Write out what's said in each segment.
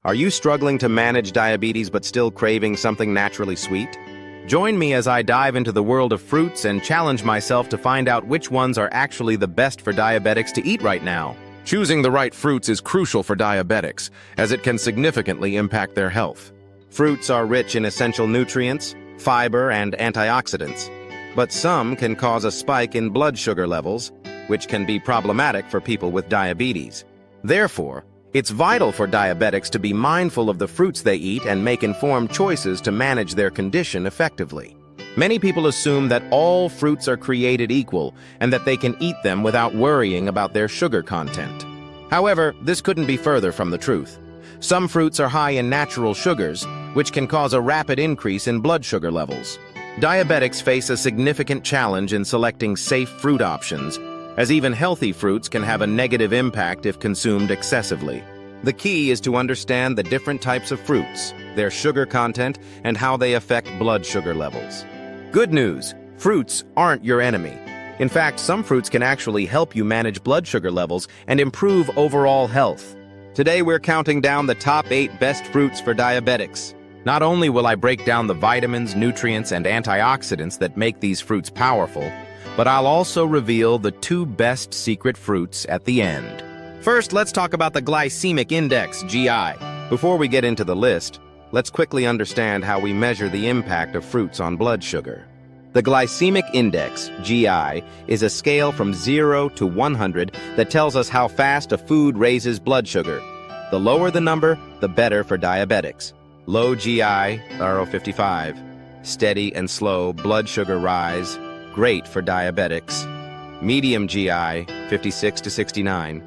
Are you struggling to manage diabetes but still craving something naturally sweet? Join me as I dive into the world of fruits and challenge myself to find out which ones are actually the best for diabetics to eat right now. Choosing the right fruits is crucial for diabetics, as it can significantly impact their health. Fruits are rich in essential nutrients, fiber, and antioxidants, but some can cause a spike in blood sugar levels, which can be problematic for people with diabetes. Therefore, it's vital for diabetics to be mindful of the fruits they eat and make informed choices to manage their condition effectively. Many people assume that all fruits are created equal and that they can eat them without worrying about their sugar content. However, this couldn't be further from the truth. Some fruits are high in natural sugars, which can cause a rapid increase in blood sugar levels. Diabetics face a significant challenge in selecting safe fruit options, as even healthy fruits can have a negative impact if consumed excessively. The key is to understand the different types of fruits, their sugar content, and how they affect blood sugar levels. Good news, fruits aren't your enemy. In fact, some fruits can actually help you manage blood sugar levels and improve overall health. Today we're counting down the top 8 best fruits for diabetics. Not only will I break down the vitamins, nutrients, and antioxidants that make these fruits powerful, but I'll also reveal the 2 best secret fruits at the end. First, let's talk about the Glycemic Index, GI. Before we get into the list, let's quickly understand how we measure the impact of fruits on blood sugar. The Glycemic Index, GI, is a scale from 0 to 100 that tells us how fast a food raises blood sugar. The lower the number, the better for diabetics. Low GI, RO 55. Steady and slow blood sugar rise, great for diabetics. Medium GI, 56 to 69.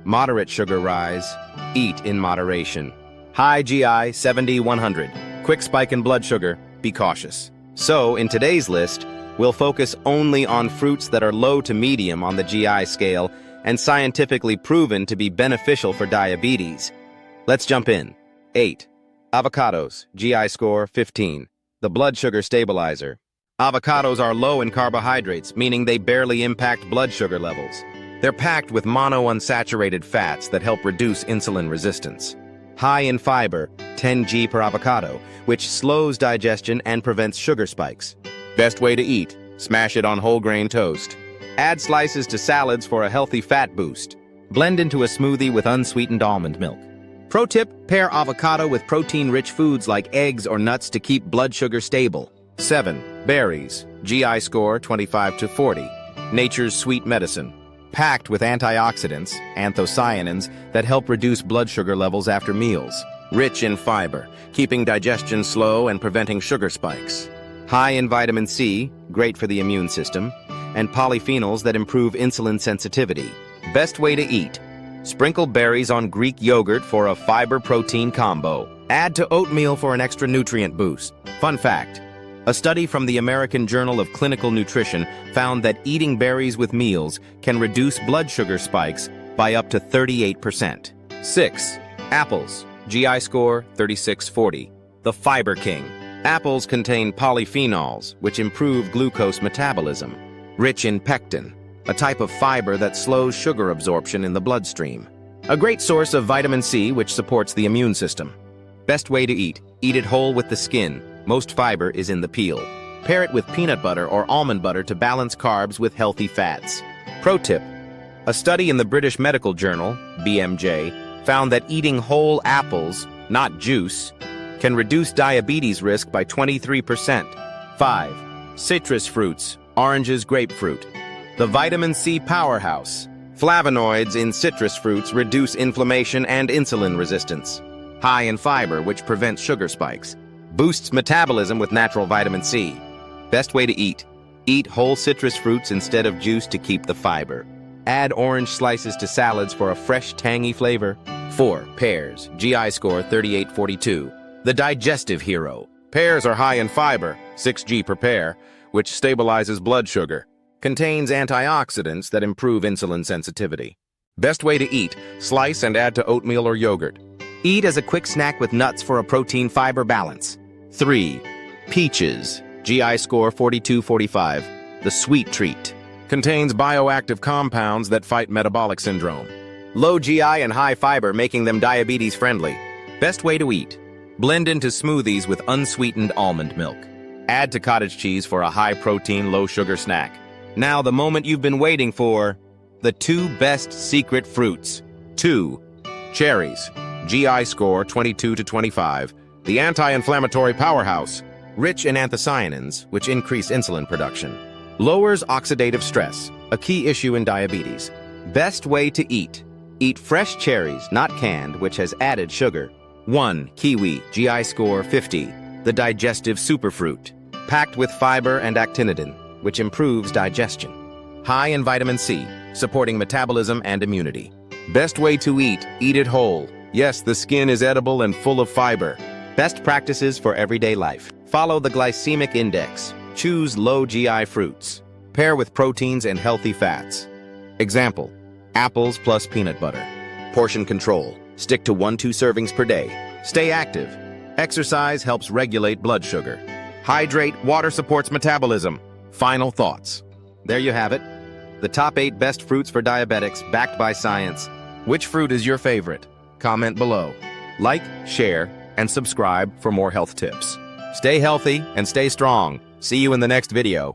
Moderate sugar rise, eat in moderation. High GI, 70-100. Quick spike in blood sugar, be cautious. So, in today's list, we'll focus only on fruits that are low to medium on the GI scale and scientifically proven to be beneficial for diabetes. Let's jump in. 8. Avocados, GI score 15. The blood sugar stabilizer. Avocados are low in carbohydrates, meaning they barely impact blood sugar levels. They're packed with monounsaturated fats that help reduce insulin resistance. High in fiber, 10 g per avocado, which slows digestion and prevents sugar spikes. Best way to eat, smash it on whole grain toast. Add slices to salads for a healthy fat boost. Blend into a smoothie with unsweetened almond milk. Pro tip, pair avocado with protein-rich foods like eggs or nuts to keep blood sugar stable. 7. Berries, GI score 25 to 40. Nature's sweet medicine. Packed with antioxidants, anthocyanins, that help reduce blood sugar levels after meals. Rich in fiber, keeping digestion slow and preventing sugar spikes. High in vitamin C, great for the immune system, and polyphenols that improve insulin sensitivity. Best way to eat. Sprinkle berries on Greek yogurt for a fiber-protein combo. Add to oatmeal for an extra nutrient boost. Fun fact. A study from the American Journal of Clinical Nutrition found that eating berries with meals can reduce blood sugar spikes by up to 38%. 6. Apples, GI score 36-40. The Fiber King. Apples contain polyphenols, which improve glucose metabolism. Rich in pectin, a type of fiber that slows sugar absorption in the bloodstream. A great source of vitamin C, which supports the immune system. Best way to eat. Eat it whole with the skin. Most fiber is in the peel. Pair it with peanut butter or almond butter to balance carbs with healthy fats. Pro tip. A study in the British Medical Journal, BMJ, found that eating whole apples, not juice, can reduce diabetes risk by 23%. 5. Citrus fruits, oranges, grapefruit. The vitamin C powerhouse. Flavonoids in citrus fruits reduce inflammation and insulin resistance. High in fiber, which prevents sugar spikes. Boosts metabolism with natural vitamin C. Best way to eat. Eat whole citrus fruits instead of juice to keep the fiber. Add orange slices to salads for a fresh, tangy flavor. 4. Pears, GI score 38-42. The digestive hero. Pears are high in fiber, 6 g per pear, which stabilizes blood sugar. Contains antioxidants that improve insulin sensitivity. Best way to eat. Slice and add to oatmeal or yogurt. Eat as a quick snack with nuts for a protein-fiber balance. 3. Peaches, GI score 42-45. The sweet treat. Contains bioactive compounds that fight metabolic syndrome. Low GI and high fiber, making them diabetes-friendly. Best way to eat. Blend into smoothies with unsweetened almond milk. Add to cottage cheese for a high-protein, low-sugar snack. Now the moment you've been waiting for. The 2 best secret fruits. 2. Cherries. GI score 22 to 25. The anti-inflammatory powerhouse. Rich in anthocyanins, which increase insulin production. Lowers oxidative stress, a key issue in diabetes. Best way to eat. Eat fresh cherries, not canned, which has added sugar. 1. Kiwi, GI score 50. The digestive superfruit. Packed with fiber and actinidin, which improves digestion. High in vitamin C, supporting metabolism and immunity. Best way to eat it whole. Yes, the skin is edible and full of fiber. Best practices for everyday life. Follow the glycemic index. Choose low GI fruits. Pair with proteins and healthy fats. Example, apples plus peanut butter. Portion control. Stick to 1-2 servings per day. Stay active. Exercise helps regulate blood sugar. Hydrate, water supports metabolism. Final thoughts. There you have it. The top 8 best fruits for diabetics, backed by science. Which fruit is your favorite? Comment below. Like, share, and subscribe for more health tips. Stay healthy and stay strong. See you in the next video.